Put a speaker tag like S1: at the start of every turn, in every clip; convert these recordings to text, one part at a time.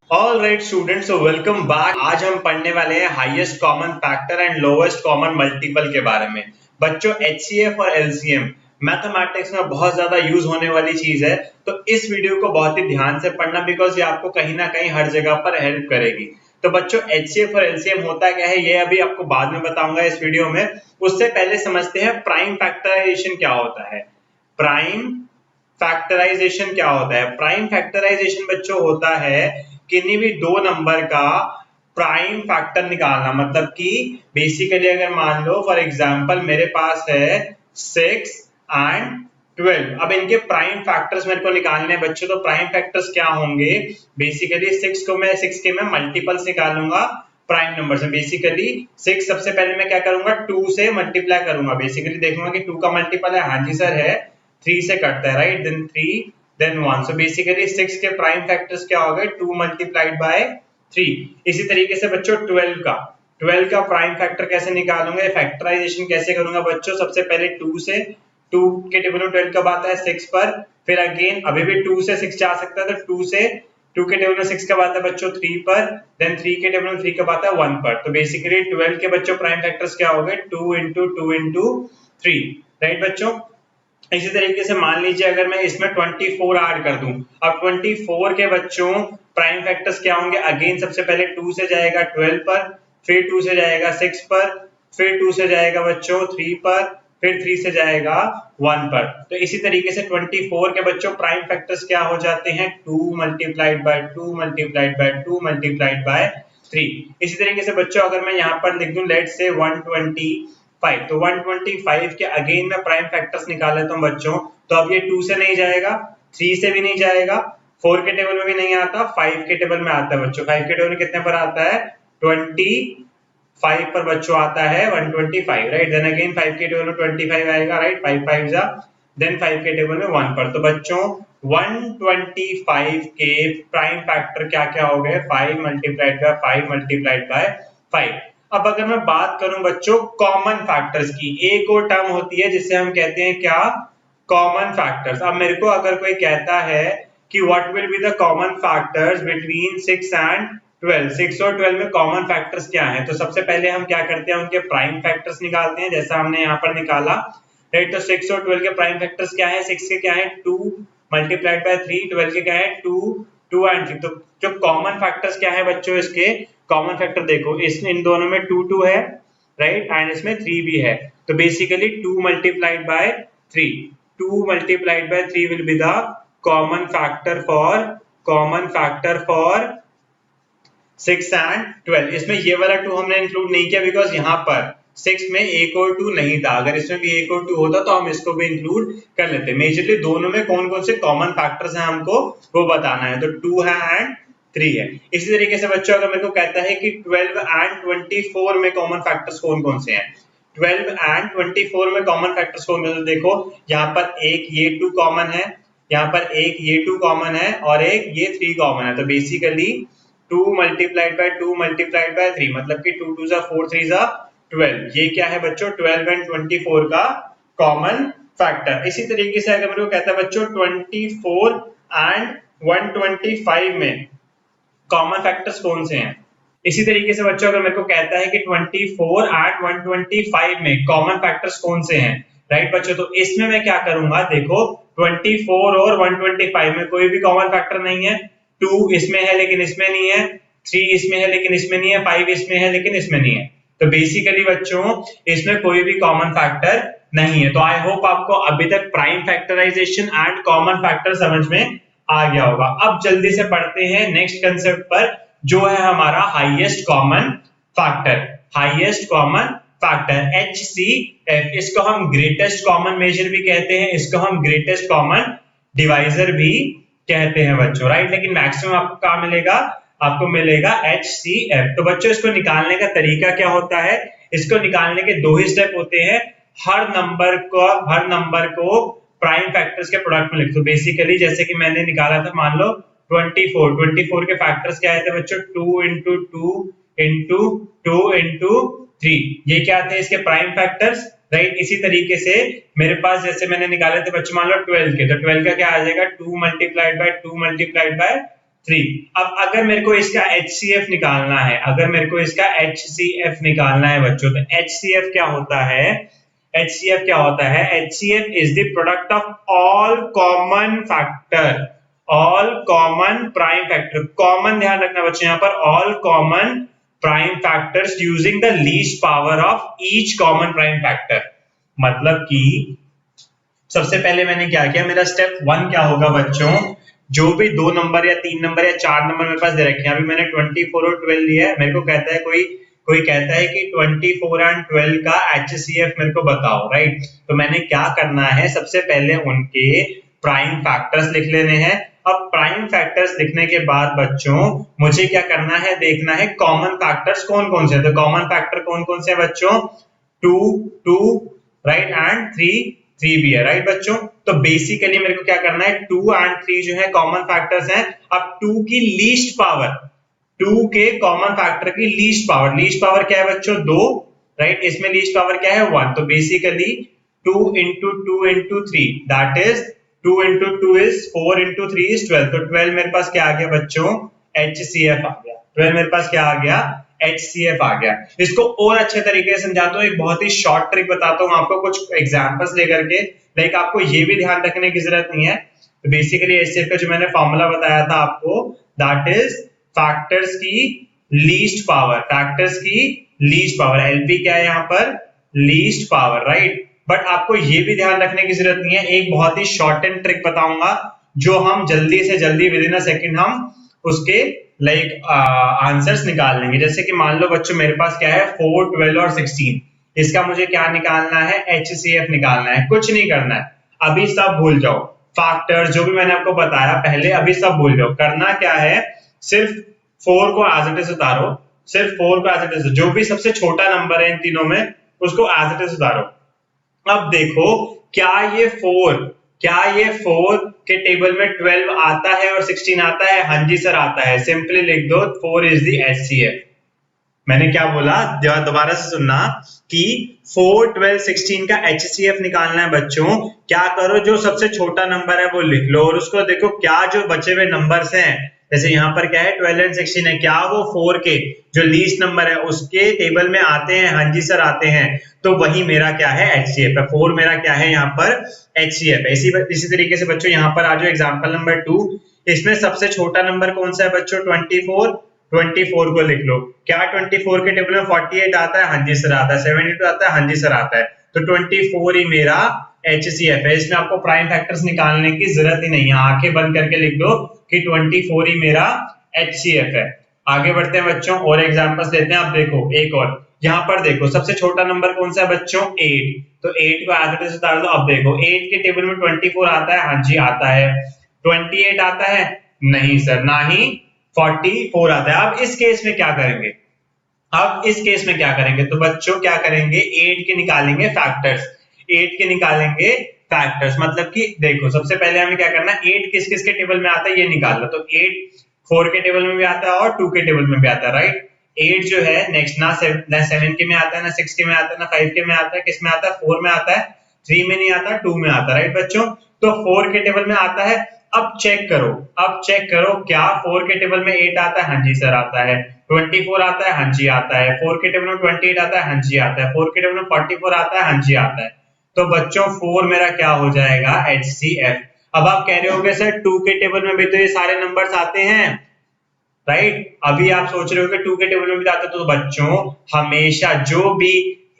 S1: All right students, so welcome back. आज हम पढ़ने वाले हैं highest common factor and lowest common multiple के बारे में। बच्चों, एचसीएफ और एलसीएम मैथमेटिक्स में बहुत ज्यादा यूज होने वाली चीज है, तो इस वीडियो को बहुत ही ध्यान से पढ़ना बिकॉज ये आपको कहीं ना कहीं हर जगह पर हेल्प करेगी। तो बच्चों, एचसीएफ और एलसीएम होता क्या है ये अभी आपको बाद में बताऊंगा इस वीडियो में। उससे पहले समझते हैं प्राइम फैक्टराइजेशन क्या होता है। प्राइम फैक्टराइजेशन क्या होता है? प्राइम फैक्टराइजेशन बच्चों होता है किन्हीं भी दो नंबर का प्राइम फैक्टर निकालना। मतलब कि बेसिकली अगर मान लो फॉर एग्जांपल मेरे पास है 6 एंड 12, अब इनके प्राइम फैक्टर्स मेरे को निकालने हैं बच्चों। तो प्राइम फैक्टर्स क्या होंगे? बेसिकली 6 के मैं मल्टीपल्स निकालूंगा प्राइम नंबर से। बेसिकली 6 सबसे पहले मैं क्या करूंगा, 2 से मल्टीप्लाई करूंगा। बेसिकली देखूंगा कि 2 का मल्टीपल है, हाँ जी सर है, 3 से कटता है, right, then 3 then 1। So basically 6 के प्राइम फैक्टर्स क्या हो गए, 2 मल्टीप्लाइड बाय 3। इसी तरीके से बच्चों 12 का प्राइम फैक्टर कैसे निकालूंगा, फैक्टराइजेशन कैसे करूंगा बच्चों? सबसे पहले 2 से, 2 के टेबल में 12 कब आता है, 6 पर। फिर अगेन अभी भी 2 से 6 जा सकता है, तो 2 से 2 के टेबल में 6 कब आता है बच्चों, 3 पर। देन 3 के टेबल में 3 कब आता है, 1 पर। तो बेसिकली 12 के बच्चों प्राइम फैक्टर्स क्या हो गए, 2 इंटू 2 इंटू 3, राइट बच्चों। इसी तरीके से मान लीजिए अगर मैं इसमें 24 ऐड कर दूं, अब 24 के बच्चों प्राइम फैक्टर्स क्या होंगे? अगेन सबसे पहले 2 से जाएगा 12 पर, फिर 2 से जाएगा 6 पर, फिर 2 से जाएगा बच्चों 3 पर, फिर 3 से जाएगा 1 पर। तो इसी तरीके से 24 के बच्चों प्राइम फैक्टर्स क्या हो जाते हैं, 2 multiplied by 2 multiplied by 2 multiplied by 3। इसी तरीके से बच्चों अगर मैं यहाँ पर लिख दूं लेट से 125, तो 125 के अगेन में प्राइम फैक्टर्स निकाल लेता हूं बच्चों। तो अब ये 2 से नहीं जाएगा, 3 से भी नहीं जाएगा, 4 के टेबल में भी नहीं आता, 5 के टेबल में आता है बच्चों। 5 के टेबल में कितने पर आता है, 25 पर बच्चों आता है 125, राइट। देन अगेन 5 के टेबल में 25 आएगा, राइट, 5 5 जा, देन 5 के टेबल में 1 पर। तो बच्चों 125 के प्राइम फैक्टर क्या क्या हो गए, 5 मल्टीप्लाइड बाय 5 मल्टीप्लाइड बाय 5। अब अगर मैं बात करूं बच्चों कॉमन फैक्टर्स की, एक और टर्म होती है जिसे हम कहते हैं क्या, कॉमन फैक्टर्स। अब मेरे को अगर कोई कहता है कि what will be the common factors between 6 and 12, 6 और 12 में कॉमन फैक्टर्स क्या हैं, तो सबसे पहले हम क्या करते हैं, उनके प्राइम फैक्टर्स निकालते हैं, जैसा हमने यहाँ पर निकाला, राइट। तो 6 और 12 के प्राइम फैक्टर्स क्या है, 6 के क्या है 2 मल्टीप्लाइड बाय 3, 12 के क्या है 2 2 एंड 3। तो जो कॉमन फैक्टर्स क्या है बच्चों, इसके कॉमन फैक्टर देखो, इसमें इन दोनों में 2 2 है, राइट, एंड इसमें 3 भी है। तो basically 2 multiplied by 3, 2 multiplied by 3 will be the common factor for 6 and 12। इसमें ये वाला 2 हमने इंक्लूड नहीं किया बिकॉज यहाँ पर 6 में एक और 2 नहीं था। अगर इसमें भी एक और 2 होता तो हम इसको भी इंक्लूड कर लेते। मेजरली दोनों में कौन कौन से कॉमन फैक्टर्स हैं हमको वो बताना है, तो 2 है एंड 3 है। इसी तरीके से बच्चों अगर मेरे को कहता है कि 12 एंड 24 में कॉमन फैक्टर्स कौन कौन से हैं, 12 एंड 24 में कॉमन फैक्टर्स कौन कौन से, देखो यहाँ पर एक ये 2 कॉमन है, यहाँ पर एक ये 2 कॉमन है और एक ये 3 कॉमन है। तो basically 2 multiplied by 2 multiplied by 3, मतलब कि 2 2 जा 4 3 जा 12। ये क्या है बच्चों, 12 एंड 24 का कॉमन फैक्टर। इसी तरीके से अगर मेरे को कहता है बच्चों 24 एंड 125 में कॉमन फैक्टर्स कौन से हैं, इसी तरीके से बच्चों अगर मेरे को कहता है कि 24 एंड 125 में कॉमन फैक्टर्स कौन से हैं, राइट बच्चों। तो इसमें मैं क्या करूंगा, देखो 24 और 125 में कोई भी कॉमन फैक्टर नहीं है, 2 इसमें है लेकिन इसमें नहीं है, 3 इसमें है लेकिन इसमें नहीं है, 5 इसमें है लेकिन इसमें नहीं है। तो बेसिकली बच्चों इसमें कोई भी कॉमन फैक्टर नहीं है। तो आई होप आपको अभी तक prime factorisation and common factor समझ में आ गया होगा। अब जल्दी से पढ़ते हैं नेक्स्ट कंसेप्ट पर, जो है हमारा highest common factor. Highest common factor HCF, इसको हम ग्रेटेस्ट कॉमन मेजर भी कहते हैं, इसको हम ग्रेटेस्ट कॉमन डिवाइजर भी कहते हैं बच्चों, राइट। लेकिन मैक्सिमम आपको क्या मिलेगा, आपको मिलेगा HCF। तो बच्चों इसको निकालने का तरीका क्या होता है, इसको निकालने के दो ही स्टेप होते हैं। हर नंबर को प्राइम फैक्टर्स के प्रोडक्ट में लिख दो। बेसिकली जैसे कि मैंने निकाला था, मान लो 24 के फैक्टर्स क्या आए थे बच्चों, 2 इंटू 2 इंटू 2 इंटू 3, ये क्या थे इसके प्राइम फैक्टर्स, राइट। इसी तरीके से मेरे पास जैसे मैंने निकाले थे बच्चों मान लो 12 के, तो 12 का क्या आ जाएगा, 2 मल्टीप्लाइड बाय 2 मल्टीप्लाइड बाय 3। अब अगर मेरे को इसका HCF निकालना है, अगर मेरे को इसका HCF निकालना है बच्चों, तो HCF क्या होता है? HCF क्या होता है? HCF is the product of all common factor, all common prime factor. Common ध्यान रखना बच्चों यहाँ पर, all common prime factors using the least power of each common prime factor. मतलब कि सबसे पहले मैंने क्या किया, मेरा स्टेप 1 क्या होगा बच्चों, जो भी 2 नंबर या 3 नंबर या 4 नंबर मेरे पास दे रखे हैं, अभी मैंने 24 और 12 लिया है, मेरे को कहता है कोई कहता है कि 24 एंड 12 का HCF मेरे को बताओ, राइट? तो मैंने क्या करना है, सबसे पहले उनके प्राइम फैक्टर्स लिख लेने हैं। अब प्राइम फैक्टर्स लिखने के बाद बच्चों मुझे क्या करना है, देखना है कॉमन फैक्टर्स कौन कौन से। तो कॉमन फैक्टर कौन कौन से बच्चों, 2 2 राइट एंड 3 भी है, राइट बच्चों? तो बेसिकली मेरे को क्या करना है, 2 एंड 3 जो है कॉमन फैक्टर्स हैं। अब 2 की लीस्ट पावर, 2 के कॉमन फैक्टर की लीस्ट पावर क्या है बच्चों, 2, राइट? इसमें लीस्ट पावर क्या है, 1। तो basically 2 into 2 into 3 that is 2 into 2 is 4 into 3 is 12। तो 12 मेरे पास क्या आ गया बच्चों, HCF आ गया। 12 मेरे पास क्या आ गया, HCF आ गया। इसको और अच्छे तरीके से समझाता हूँ, एक बहुत ही शॉर्ट ट्रिक बताता हूँ आपको कुछ एग्जांपल्स लेकर के। लाइक आपको ये भी ध्यान रखने की जरूरत नहीं है। तो बेसिकली HCF का जो मैंने फॉर्मूला बताया था आपको, दैट इज फैक्टर्स की लीस्ट पावर, फैक्टर्स की लीस्ट पावर। LP क्या है यहाँ पर, लीस्ट पावर, राइट? बट आपको ये भी ध्यान रखने की जरूरत नहीं है, एक बहुत ही शॉर्ट एंड ट्रिक बताऊंगा जो हम जल्दी से जल्दी विद इन अ सेकंड हम उसके लाइक आंसर्स निकाल लेंगे। जैसे कि मान लो बच्चों मेरे पास क्या है, 4, 12 और 16, इसका मुझे क्या निकालना है, HCF निकालना है। कुछ नहीं करना है, अभी सब भूल जाओ, फैक्टर जो भी मैंने आपको बताया पहले अभी सब भूल जाओ। करना क्या है, सिर्फ 4 को एज इट इज उतारो, सिर्फ 4 को एज इट इज, जो भी सबसे छोटा नंबर है इन तीनों में उसको एज इट इज उतारो। अब देखो क्या ये 4 के टेबल में 12 आता है और 16 आता है? हाँ जी सर आता है। सिंपली लिख दो 4 इज द HCF। मैंने क्या बोला, दोबारा से सुनना कि 4, 12, 16 का HCF निकालना है बच्चों। क्या करो, जो सबसे छोटा नंबर है वो लिख लो और उसको देखो क्या जो बचे हुए नंबर्स हैं, जैसे यहाँ पर क्या है 12 एंड 16 है, क्या वो 4 के जो लीस्ट नंबर है उसके टेबल में आते हैं? हाँ जी सर आते हैं। तो वही मेरा क्या है, HCF है। 4 मेरा क्या है यहाँ पर, HCF है। इसी तरीके से बच्चों यहाँ पर आ जाओ एग्जाम्पल नंबर 2। इसमें सबसे छोटा नंबर कौन सा है बच्चों, 24 को लिख लो। क्या 24 के टेबल में 48 आता है? हाँ जी सर आता है। 72 आता है? हाँ जी सर आता है। तो 24 ही मेरा HCF है। इसमें आपको प्राइम फैक्टर्स निकालने की जरूरत ही नहीं है, आंखें बंद करके लिख दो कि 24 ही मेरा HCF है। आगे बढ़ते हैं बच्चों और एग्जांपल्स लेते हैं। आप देखो एक और, यहाँ पर देखो सबसे छोटा नंबर कौन सा है बच्चों, 8। तो 8 को एज इट इज उतार दो। अब देखो 8 के टेबल में 24 आता है? हाँ जी आता है। 28 आता है? नहीं सर, ना ही 44 आता है। अब इस केस में क्या करेंगे, अब इस केस में क्या करेंगे, तो बच्चों क्या करेंगे, 8 के निकालेंगे फैक्टर्स, 8 के निकालेंगे फैक्टर्स। मतलब कि देखो सबसे पहले हमें क्या करना है, 8 किस किस के टेबल में आता है ये निकाल लो। तो 8 4 के टेबल में भी आता है और 2 के टेबल में भी आता है, राइट? 8 जो है नेक्स्ट ना 7 के में आता है, ना 6 के में आता है, ना 5 के में आता है। किस में आता है, 4 में आता है, 3 में नहीं आता, 2 में आता है, राइट बच्चों? तो 4 के टेबल में आता है। अब चेक करो क्या 4 के टेबल में 8 आता है? हाँ जी सर आता है। 24 आता है? हाँ जी आता है। 4 के टेबल में 28 आता है? हाँ जी आता है। 4 के टेबल में 44 आता है? हाँ जी आता है। तो बच्चों 4 मेरा क्या हो जाएगा, HCF। अब आप कह रहे होगे सर 2 के टेबल में भी तो ये सारे नंबर्स आते हैं, राइट? अभी आप सोच रहे हो कि 2 के टेबल में भी आते, तो बच्चों हमेशा जो भी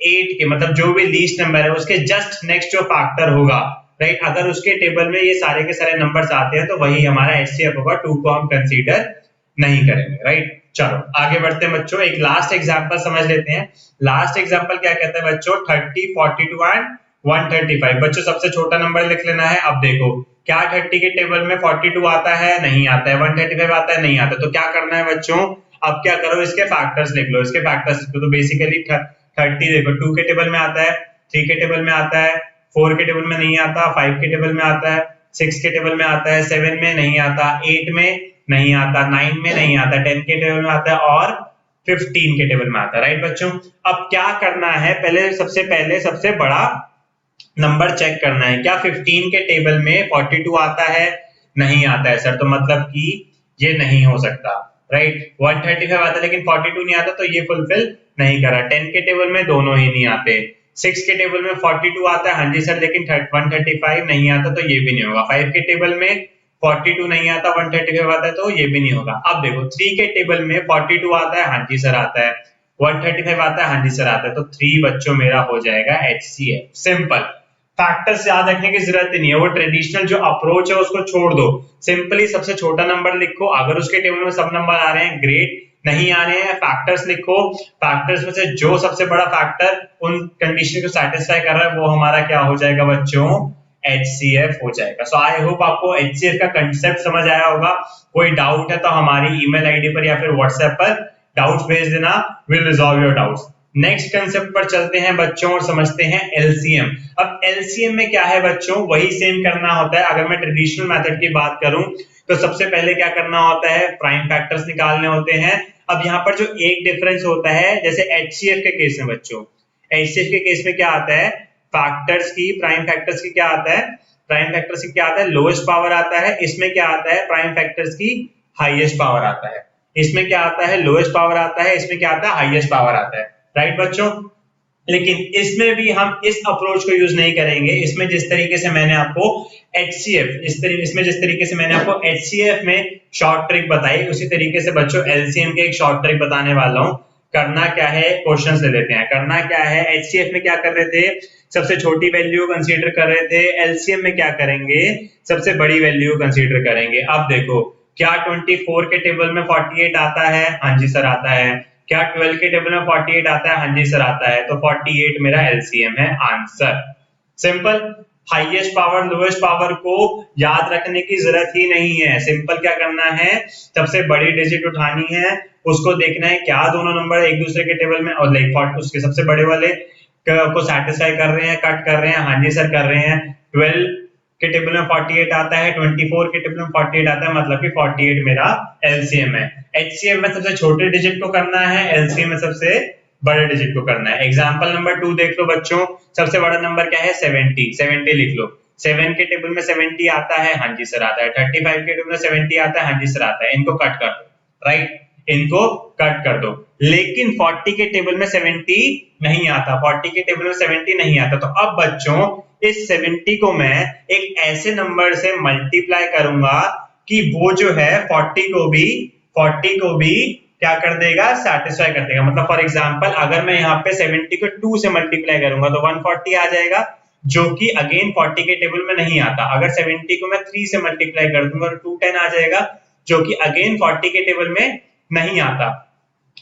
S1: 8 के मतलब जो भी लीस्ट नंबर है उसके जस्ट नेक्स्ट जो फैक्टर होगा, राइट, अगर उसके टेबल में ये सारे के सारे नंबर्स आते हैं तो वही हमारा HCF होगा। 2 को हम कंसीडर नहीं करेंगे, राइट? चलो आगे बढ़ते हैं बच्चों, एक लास्ट एग्जांपल समझ लेते हैं। लास्ट एग्जांपल क्या कहता है बच्चों, 30, 42 एंड 135। बच्चों सबसे छोटा नंबर लिख लेना है। अब देखो क्या 30 के टेबल में 42 आता है? नहीं आता है। 135 आता है? नहीं आता। तो क्या करना है बच्चों, अब क्या करो, इसके फैक्टर्स लिख लो, इसके फैक्टर्स लिख लो। तो बेसिकली 30 देखो 2 के टेबल में आता है, 3 के टेबल में आता है, 4 के टेबल में नहीं आता, 5 के टेबल में आता है, 6 के टेबल में आता है, 7 में नहीं आता, 8 में नहीं आता, 9 में नहीं आता, 10 के टेबल में आता है और 15 के टेबल में आता है, राइट बच्चों? अब क्या करना है, पहले सबसे बड़ा नंबर चेक करना है। क्या 15 के टेबल में 42 आता है? नहीं आता है सर। तो मतलब कि ये नहीं हो सकता, राइट। 135 आता है लेकिन 42 नहीं आता, तो ये फुलफिल नहीं करा। 10 के टेबल में दोनों ही नहीं आते। 6 के टेबल में 42 आता है, हाँ जी सर, लेकिन 135 नहीं आता, तो ये भी नहीं होगा। 5 के टेबल में 42 नहीं आता, 135 आता है, तो ये भी नहीं होगा। अब देखो 3 के टेबल में 42 आता है, हाँ जी सर आता है, 135 आता है, हाँ जी सर आता है, तो 3 बच्चों मेरा हो जाएगा HCF। सिंपल, फैक्टर्स याद रखने की जरूरत ही नहीं है, वो ट्रेडिशनल जो अप्रोच है उसको छोड़ दो। सिंपली सबसे छोटा नंबर लिखो, अगर उसके टेबल में सब नंबर आ रहे हैं ग्रेट, नहीं आ रहे हैं फैक्टर्स लिखो, फैक्टर्स में से जो सबसे बड़ा फैक्टर उन कंडीशन को सेटिस्फाई कर रहा है वो हमारा क्या हो जाएगा बच्चों, HCF हो जाएगा। सो आई होप आपको HCF का कंसेप्ट समझ आया होगा। कोई डाउट है तो हमारी ईमेल आईडी पर या फिर व्हाट्सएप पर डाउट्स भेज देना, will resolve your doubts. Next concept पर चलते हैं बच्चों और समझते हैं LCM। अब LCM में क्या है बच्चों, वही सेम करना होता है। अगर मैं ट्रेडिशनल मेथड की बात करूं तो सबसे पहले क्या करना होता है, प्राइम फैक्टर्स निकालने होते हैं। अब यहाँ पर जो एक डिफरेंस होता है, जैसे HCF के केस में बच्चों, HCF के केस में क्या आता है, फैक्टर्स की, प्राइम फैक्टर्स की क्या आता है, प्राइम फैक्टर्स की क्या आता है, लोएस्ट पावर आता है। इसमें क्या आता है, प्राइम फैक्टर्स की हाईएस्ट पावर आता है। इसमें क्या आता है, लोएस्ट पावर आता है। इसमें क्या आता है, हाईएस्ट पावर आता है, राइट बच्चों। लेकिन इसमें भी हम इस अप्रोच को यूज नहीं करेंगे। इसमें जिस तरीके से मैंने आपको HCF, इसमें जिस तरीके से मैंने आपको HCF में शॉर्ट ट्रिक बताई, उसी तरीके से बच्चों LCM के एक शॉर्ट ट्रिक बताने वाला हूं। करना क्या है, क्वेश्चंस ले लेते हैं। करना क्या है, HCF में क्या कर रहे थे, सबसे छोटी वैल्यू कंसीडर कर रहे थे। LCM में क्या करेंगे, सबसे बड़ी वैल्यू कंसीडर करेंगे। अब देखो, क्या 24 के टेबल में 48 आता है, हाँ जी सर आता है। क्या 12 के टेबल में 48 आता है, हाँ जी सर आता है, तो 48 मेरा LCM है, answer. Simple, highest power lowest power को याद रखने की जरूरत ही नहीं है। सिंपल क्या करना है, सबसे बड़ी डिजिट उठानी है, उसको देखना है क्या दोनों नंबर एक दूसरे के टेबल में, और लाइक उसके सबसे बड़े वाले को सेटिस्फाई कर रहे हैं, कट कर रहे हैं, हाँ जी सर कर रहे हैं। 12 के टेबल में 48 आता है, 24 के टेबल में 48 आता है, मतलब कि 48 मेरा LCM है। HCM में सबसे छोटे डिजिट को करना है, LCM में सबसे बड़े डिजिट को करना है। एग्जांपल नंबर 2 देख लो बच्चों, सबसे बड़ा नंबर क्या है, 70, 70 लिख लो। 7 के टेबल में 70 आता है, हाँ जी सर आता है। 35 के टेबल में 70 आता है, हाँ जी सर आता है। इनको कट कर दो, राइट, इनको कट कर दो। लेकिन 40 के टेबल में 70 नहीं आता, 40 के टेबल में 70 नहीं आता। तो अब बच्चों इस 70 को मैं एक ऐसे नंबर से मल्टीप्लाई करूंगा कि वो जो है 40 को भी क्या कर देगा, सेटिस्फाई कर देगा। मतलब फॉर एग्जांपल अगर मैं यहाँ पे 70 को 2 से मल्टीप्लाई करूंगा तो 140 आ जाएगा, जो कि अगेन 40 के टेबल में नहीं आता। अगर 70 को मैं 3 से मल्टीप्लाई कर दूंगा तो 210 आ जाएगा, जो कि अगेन 40 के टेबल में नहीं आता।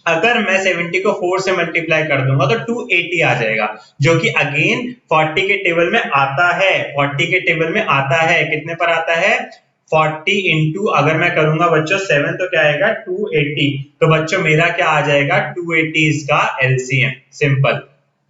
S1: अगर मैं 70 को 4 से मल्टीप्लाई कर दूंगा तो 280 आ जाएगा, जो कि अगेन 40 के टेबल में आता है। 40 के टेबल में आता है, कितने पर आता है, 40 इंटू अगर मैं करूंगा बच्चों 7 तो क्या आएगा, 280। तो बच्चों मेरा क्या आ जाएगा, 280 इसका LCM। सिंपल,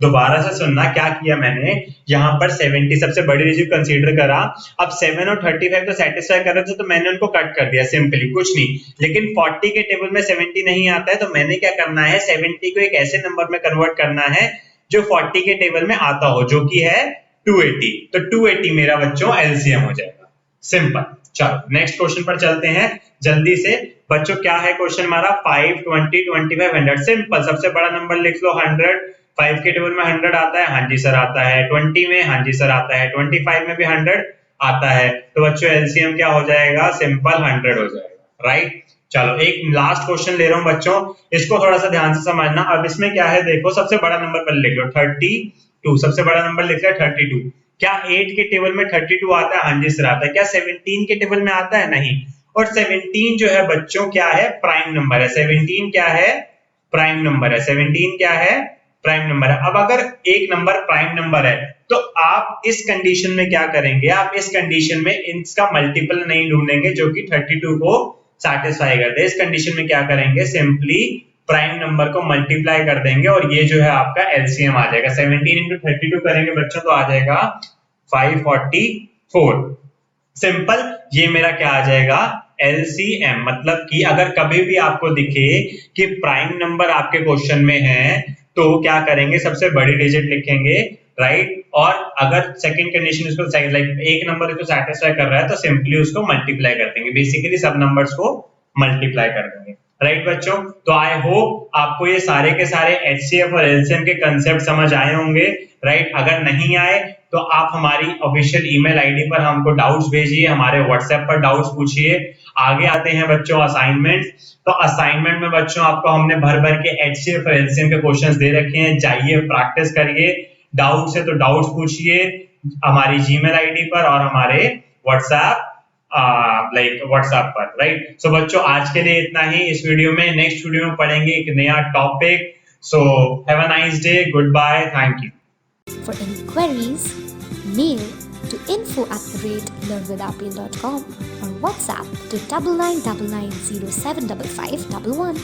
S1: दोबारा से सुनना क्या किया मैंने, यहाँ पर 70 सबसे बड़ी डिजिट कंसीडर करा। अब 7 और 35 तो सेटिस्फाई कर रहे थे, तो मैंने उनको कट कर दिया, सिंपली, कुछ नहीं। लेकिन 40 के टेबल में 70 नहीं आता है, तो मैंने क्या करना है, 70 को एक ऐसे नंबर में कन्वर्ट करना है जो 40 के टेबल में आता हो, जो कि है 280। तो 280 मेरा बच्चों LCM हो जाएगा। सिंपल। चलो नेक्स्ट क्वेश्चन पर चलते हैं जल्दी से बच्चों। क्या है क्वेश्चन हमारा, 5, 20, 25, 100। सिंपल, सबसे बड़ा नंबर लिख लो 100। 5 के टेबल में 100 आता है, हाँ जी सर आता है। 20 में हाँ जी सर आता है। 25 में भी 100 आता है। तो बच्चों LCM क्या हो जाएगा, सिंपल 100 हो जाएगा, राइट। चलो एक लास्ट क्वेश्चन ले रहा हूं बच्चों, इसको थोड़ा सा ध्यान से समझना। अब इसमें क्या है देखो, सबसे बड़ा नंबर पर लिख लो 32, सबसे बड़ा नंबर लिख लो 32। क्या 8 के टेबल में 32 आता है, हाँ जी सर आता है। क्या 17 के टेबल में आता है, नहीं। और 17 जो है बच्चों क्या है, प्राइम नंबर है। 17 क्या है, प्राइम नंबर है। 17 क्या है, प्राइम नंबर है। अब अगर एक नंबर प्राइम नंबर है तो आप इस कंडीशन में क्या करेंगे, आप इस कंडीशन में इसका मल्टीपल नहीं ढूंढेंगे जो कि 32 को सेटिस्फाई कर दे। इस कंडीशन में क्या करेंगे, सिंपली प्राइम नंबर को मल्टीप्लाई कर देंगे और ये जो है आपका LCM आ जाएगा। 17 इंटू 32 करेंगे बच्चों तो आ जाएगा 544। सिंपल, ये मेरा क्या आ जाएगा, LCM। मतलब कि अगर कभी भी आपको दिखे कि प्राइम नंबर आपके क्वेश्चन में है तो क्या करेंगे, सबसे बड़ी डिजिट लिखेंगे, राइट। और अगर सेकंड कंडीशन इसको लाइक एक नंबर इसको सेटिस्फाई कर रहा है तो सिंपली उसको मल्टीप्लाई कर देंगे। बेसिकली सब नंबर्स को मल्टीप्लाई कर देंगे। राइट बच्चों, तो आई होप आपको ये सारे के सारे एचसीएफ और एलसीएम के कंसेप्ट समझ आए होंगे। राइट, अगर नहीं आए तो आप हमारी ऑफिशियल ईमेल आईडी पर हमको डाउट्स भेजिए, हमारे व्हाट्सएप पर डाउट्स पूछिए। आगे आते हैं बच्चों असाइनमेंट। तो असाइनमेंट में बच्चों आपको हमने भर भर के एचसीएफ और एलसीएम के क्वेश्चंस दे रखे हैं, जाइए प्रैक्टिस करिए। डाउट्स है तो डाउट्स पूछिए हमारी जीमेल आईडी पर और हमारे व्हाट्सएप व्हाट्सएप पर। राइट, सो बच्चों आज के लिए इतना ही इस वीडियो में। नेक्स्ट वीडियो में पढ़ेंगे एक नया topic. So have a nice day, goodbye, thank you.
S2: For inquiries, mail to info@learnwithapple.com or WhatsApp to 9999075511.